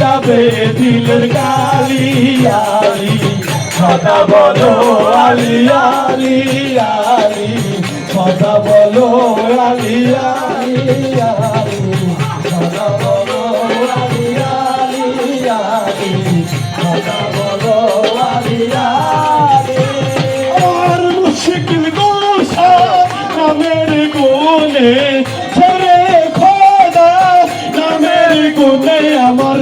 যাবে দিলের কালি আলি কথা বলো আলি আলি আলি কথা বলো আলি আলি আলি কথা বলো আলি আলি আলি কথা বলো আলি আলি আর মুশকিল গোসা নামের গুণে ছেড়ে খোদা নামের গুণে আমার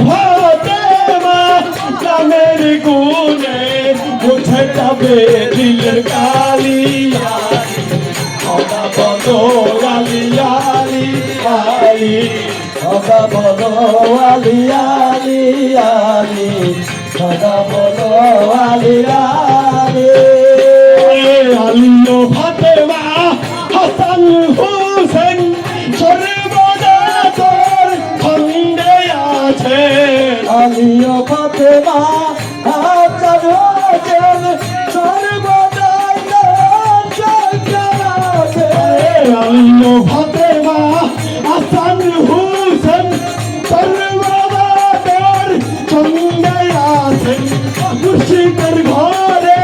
ফাতেমা নামের গুণে মুছে যাবে দিলের কালি কথা বলো আলি আলি আলি কথা বলো আলি আলি আলি কথা বলো আলি আলি আলিও ফাতেমা হাসান হুসেন সর্বদা তোর খণ্ডে আছে আলিও ফাতেমা হাসান হুসেন সর্বদা তোর খণ্ডে আছে আলিও ফাতেমা হাসান হুসেন সর্বদা তোর খণ্ডে আছে মুর্শিদের ঘরে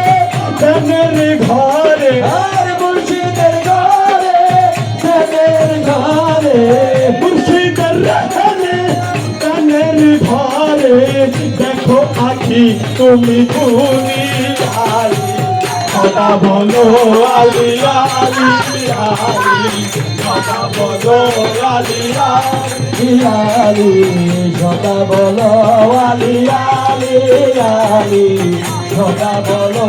ধ্যানের ঘরে আর মুর্শিদের ঘরে ধ্যানের ঘরে মুর্শিদের ধ্যানের ঘরে দেখো আখি তুমি গুনি আলি কথা বলো আলি আলি আলি কথা বলো আলি আলি আলি কথা বলো আলি আলি আলি কথা বলো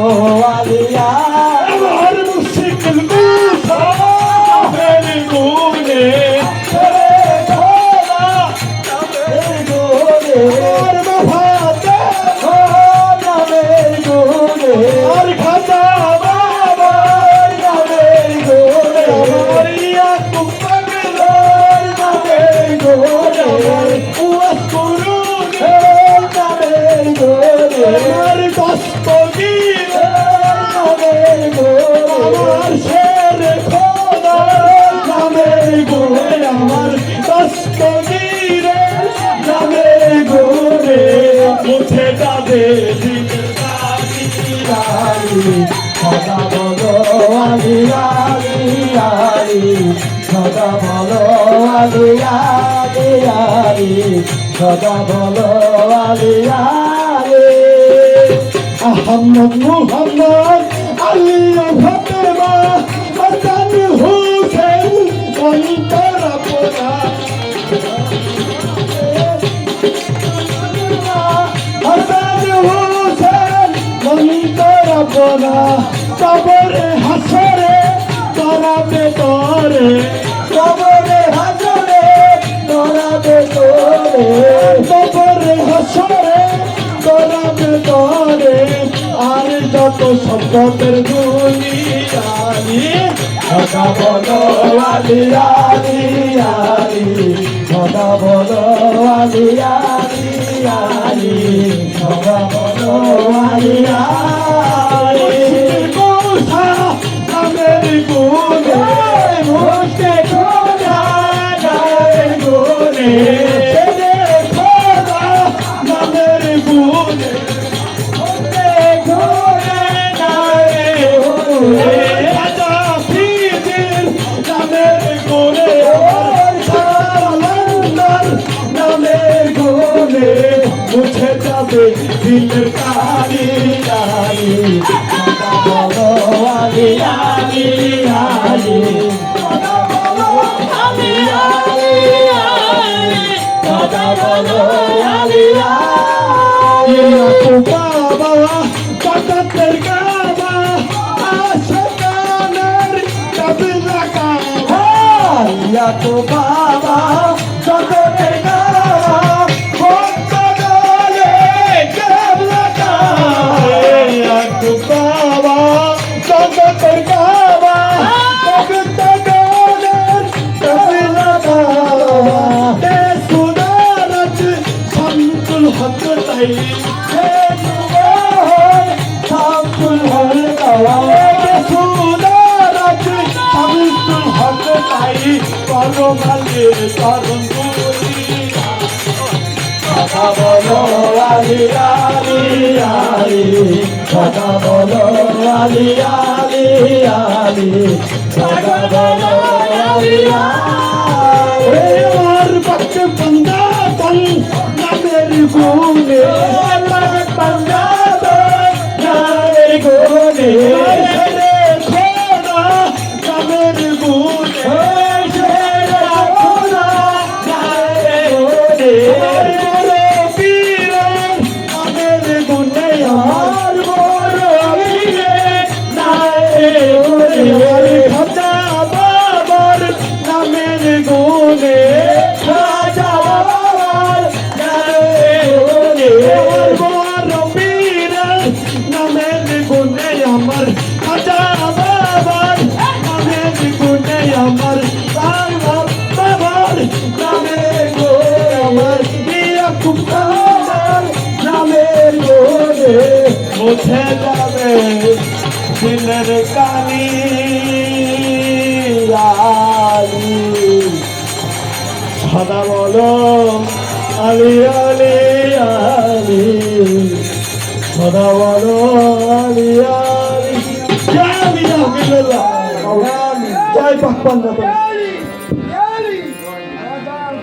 আলি আলি আমার মুশকিল গুসা মেরে গুনে ছেড়ে খোদা নামের গুনে আর মফাতে নামের গুনে আর খাজা বাবা নামের গুনে আমার ইয়াকুব পাগল নামের গুনে ওয়াস করুন নামের গুনে আমার দস্তগীর নামের গুনে আমার শের খোদা নামের গুনে আমার দস্তগীর নামের গুনে মুছে যাবে দিলের কালি আলি কথা বলো আলি আলি আলি কথা বলো আলি আলি আলি কথা বলো আলি আলি আহমদ মুহাম্মদ আলী ফাতেমা হাসান হুসেন অন্তর পোনা হাসান হুসেন অন্তর পোনা কবরে হাসরে তরাবে তরে কবরে হাসরে তরাবে তরে কবরে হাসরে তরাবে তরে আর যত শব্দের গুলি আলি কথা বলো আলি আলি আলি কথা বলো আলি আলি আলি কথা বলো আলি আলি গোসা নামের গুনে মুঝে খোদা নামের গুনে ছেড়ে খোদা নামের গুনে মুছে যাবে দিলের কালি আলি কথা বলো আলি আলি আলি কথা বলো আলি আলি আলি কথা বলো আলি আলি বাবা জগতের গাবা আশকানের কবিরা গাবা ইয়া তো বাবা জগতের গাবা ভক্ত দলে কবিরা গাবা ইয়া তো বাবা জগতের গাবা ভক্ত দলে কবিরা গাবা তে সুদারত শামসুল হক তাই কথা বলো আলি আলি আলি কথা বলো আলি আলি আলি কথা বলো আলি আলি আমার পক্ষে বন্দা তন নামের গুনে বন্দা তন নামের গুনে নামের গুনে আমার খাজা বাবার নামের গুণে আমার বাবার নামের গুণে আমার বিয়া কুমার নামের গুণে মুছে যাবে দিনের কালি আলি সদা বলো আলি আলি আলি সদা বলো আলি আলি জয় পাক পান্না।